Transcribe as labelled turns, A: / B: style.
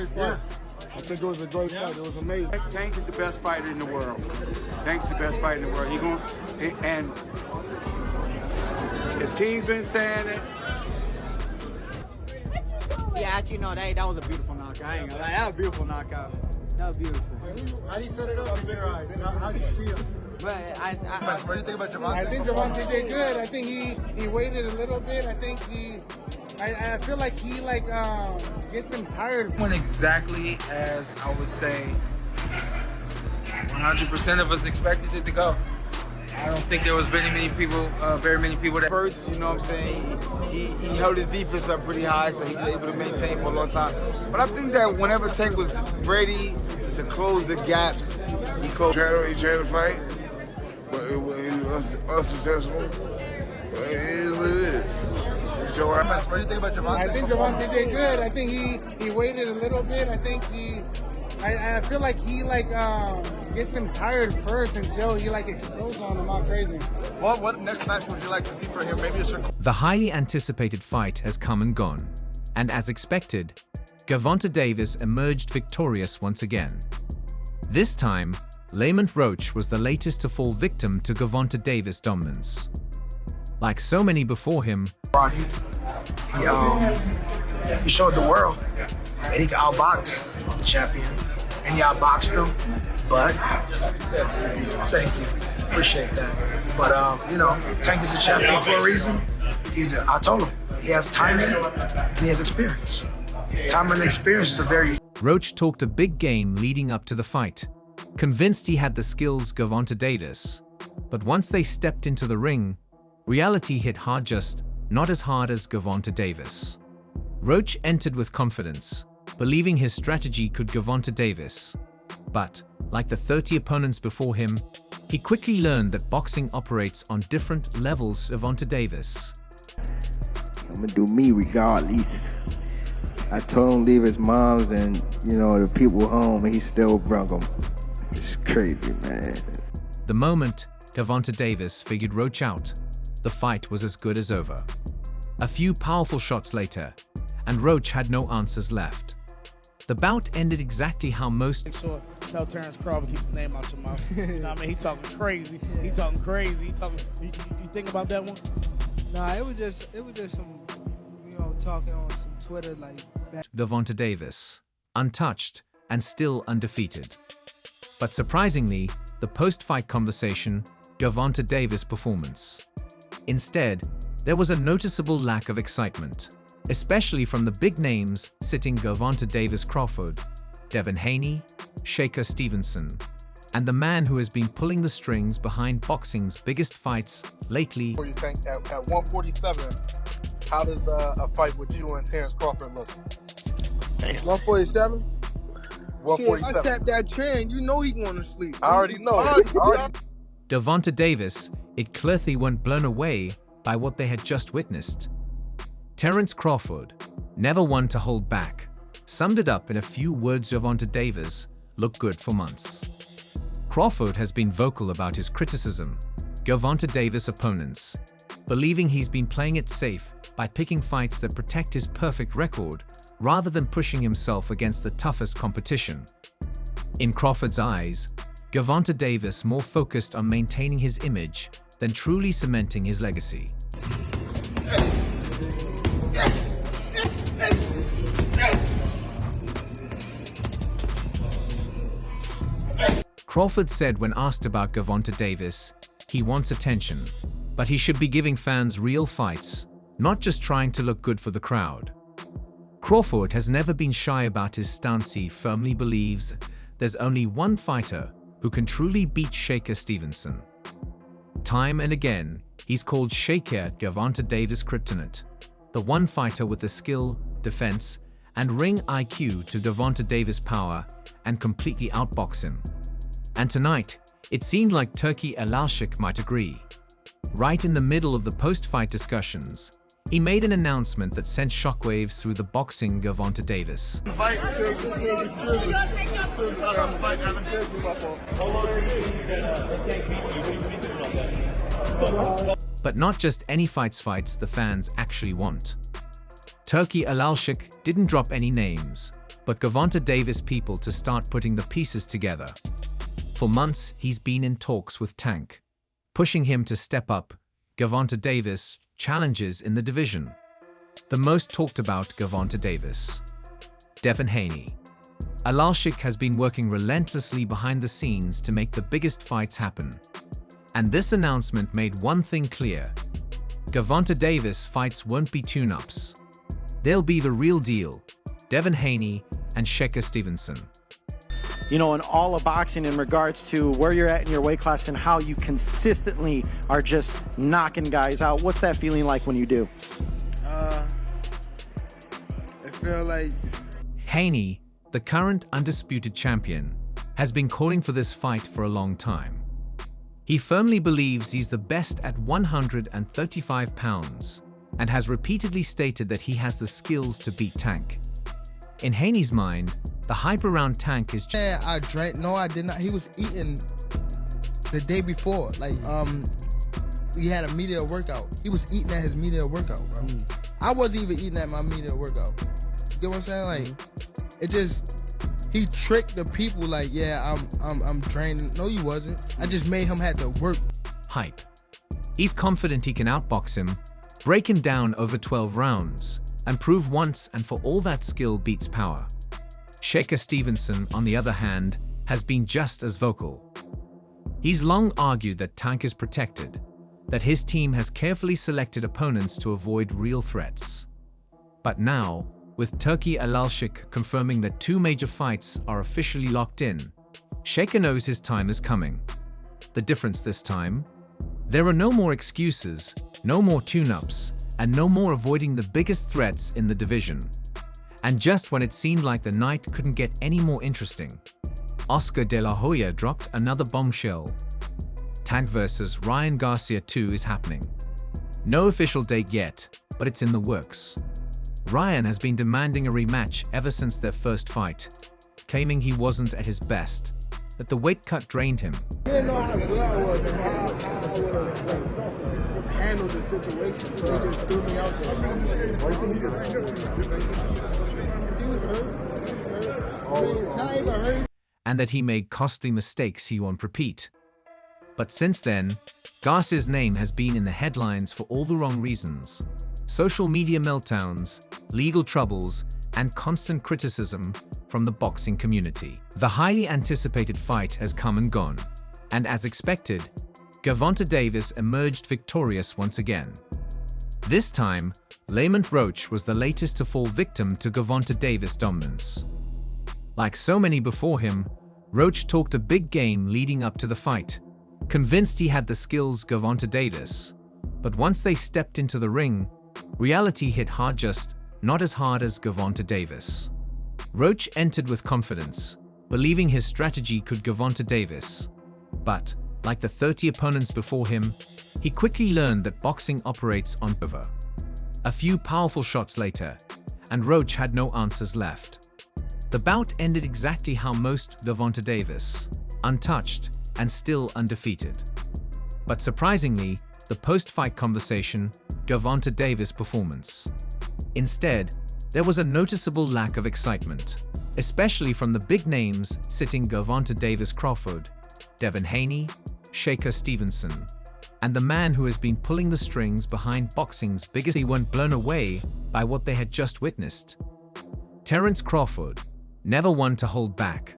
A: great fight. I think it was a great fight. It was amazing.
B: Tank is the best fighter in the world. Tank's the best fighter in the world. And his team's been saying it.
C: Yeah, actually, no, that was a beautiful knockout. I ain't gonna lie, that was a beautiful knockout. That was beautiful.
A: How do you set it up in your eyes? How do you see him?
C: But
D: What do you think about Gervonta?
A: I think Gervonta did good. I think he waited a little bit. I think I feel like he gets them tired.
D: Went exactly as I would say 100% of us expected it to go. I don't think there was very many people that
E: First, you know what I'm saying, he held his defense up pretty high, so he was able to maintain for a long time. But I think that whenever Tank was ready to close the gaps, he closed.
F: He tried to fight, but he was unsuccessful. But it is what it is. So
D: What do you think about Gervonta?
A: I think Gervonta did good. I think he waited a little bit. I think I feel like he gets them tired first until he explodes on them all crazy.
D: What next match would you like to see for him? Maybe
G: The highly anticipated fight has come and gone, and as expected, Gervonta Davis emerged victorious once again. This time, Lamont Roach was the latest to fall victim to Gervonta Davis' dominance. Like so many before him,
H: he showed the world that he could outbox the champion, and he outboxed him. But thank you, appreciate that. But you know, Tank is a champion for a reason. I told him he has timing and he has experience. Timing and experience is a very.
G: Roach talked a big game leading up to the fight, convinced he had the skills Gervonta Davis. But once they stepped into the ring, reality hit hard, just not as hard as Gervonta Davis. Roach entered with confidence, believing his strategy could Gervonta Davis. But, like the 30 opponents before him, he quickly learned that boxing operates on different levels of Gervonta Davis.
I: I'm gonna do me regardless. I told him to leave his mom's and, the people home, and he still brung them. It's crazy, man.
G: The moment Gervonta Davis figured Roach out, the fight was as good as over. A few powerful shots later, and Roach had no answers left. The bout ended exactly how most.
J: Make sure tell Terrence Crawford keep his name out your mouth. You know what I mean? He talking crazy. He talking crazy. You think about that one?
K: Nah, it was just some, talking on some Twitter
G: Gervonta Davis, untouched and still undefeated. But surprisingly, the post-fight conversation, Gervonta Davis' performance. Instead, there was a noticeable lack of excitement, especially from the big names sitting Gervonta Davis Crawford, Devin Haney, Shaker Stevenson, and the man who has been pulling the strings behind boxing's biggest fights lately.
D: What do you think at 147? How does a fight with you and Terrence Crawford look?
E: 147?
D: 147.
E: I tapped that trend. You know he going to sleep.
D: I already know.
G: Gervonta Davis, it clearly weren't blown away by what they had just witnessed. Terrence Crawford, never one to hold back, summed it up in a few words: Gervonta Davis looked good for months. Crawford has been vocal about his criticism, Gervonta Davis' opponents, believing he's been playing it safe by picking fights that protect his perfect record rather than pushing himself against the toughest competition. In Crawford's eyes, Gervonta Davis more focused on maintaining his image than truly cementing his legacy. Crawford said when asked about Gervonta Davis, he wants attention, but he should be giving fans real fights, not just trying to look good for the crowd. Crawford has never been shy about his stance. He firmly believes there's only one fighter who can truly beat Shaker Stevenson. Time and again, he's called Shaker Gervonta Davis' kryptonite, the one fighter with the skill, defense, and ring IQ to Gervonta Davis' power and completely outbox him. And tonight, it seemed like Turki Alalshik might agree. Right in the middle of the post-fight discussions, he made an announcement that sent shockwaves through the boxing Gervonta Davis. But not just any fights the fans actually want. Turki Alalshik didn't drop any names, but Gervonta Davis people to start putting the pieces together. For months, he's been in talks with Tank, pushing him to step up Gervonta Davis challenges in the division. The most talked about Gervonta Davis. Devin Haney. Alalshik has been working relentlessly behind the scenes to make the biggest fights happen. And this announcement made one thing clear. Gervonta Davis fights won't be tune-ups. They'll be the real deal. Devin Haney and Shakur Stevenson.
L: You know, in all of boxing in regards to where you're at in your weight class and how you consistently are just knocking guys out, what's that feeling like when you do?
K: I feel like...
G: Haney, the current undisputed champion, has been calling for this fight for a long time. He firmly believes he's the best at 135 pounds and has repeatedly stated that he has the skills to beat Tank. In Haney's mind, the hype around Tank is...
K: Yeah, I drank. No, I did not. He was eating the day before. Like, we had a media workout. He was eating at his media workout, bro. I wasn't even eating at my media workout. You get what I'm saying? Like, it just, he tricked the people like, yeah, I'm training. No, you wasn't. I just made him have to work.
G: Hype. He's confident he can outbox him, break him down over 12 rounds, and prove once and for all that skill beats power. Shakur Stevenson, on the other hand, has been just as vocal. He's long argued that Tank is protected, that his team has carefully selected opponents to avoid real threats. But now, with Turki Alalshik confirming that 2 major fights are officially locked in, Shakur knows his time is coming. The difference this time? There are no more excuses, no more tune-ups, and no more avoiding the biggest threats in the division. And just when it seemed like the night couldn't get any more interesting, Oscar De La Hoya dropped another bombshell. Tank vs. Ryan Garcia 2 is happening. No official date yet, but it's in the works. Ryan has been demanding a rematch ever since their first fight, claiming he wasn't at his best, that the weight cut drained him.
K: He didn't know how good I was and how I would have handled the situation, so he just threw me out there. He was hurt. I mean, not even hurt.
G: And that he made costly mistakes he won't repeat. But since then, Garcia's name has been in the headlines for all the wrong reasons. Social media meltdowns, legal troubles, and constant criticism from the boxing community. The highly anticipated fight has come and gone, and as expected, Gervonta Davis emerged victorious once again. This time, Lamont Roach was the latest to fall victim to Gervonta Davis' dominance. Like so many before him, Roach talked a big game leading up to the fight, convinced he had the skills Gervonta Davis. But once they stepped into the ring, reality hit hard, just not as hard as Gervonta Davis. Roach entered with confidence, believing his strategy could Gervonta Davis. But, like the 30 opponents before him, he quickly learned that boxing operates on over. A few powerful shots later, and Roach had no answers left. The bout ended exactly how most Gervonta Davis, untouched and still undefeated. But surprisingly, the post-fight conversation, Gervonta Davis' performance. Instead, there was a noticeable lack of excitement, especially from the big names sitting Gervonta Davis Crawford, Devin Haney, Shakur Stevenson, and the man who has been pulling the strings behind boxing's biggest. They weren't blown away by what they had just witnessed. Terence Crawford, never one to hold back,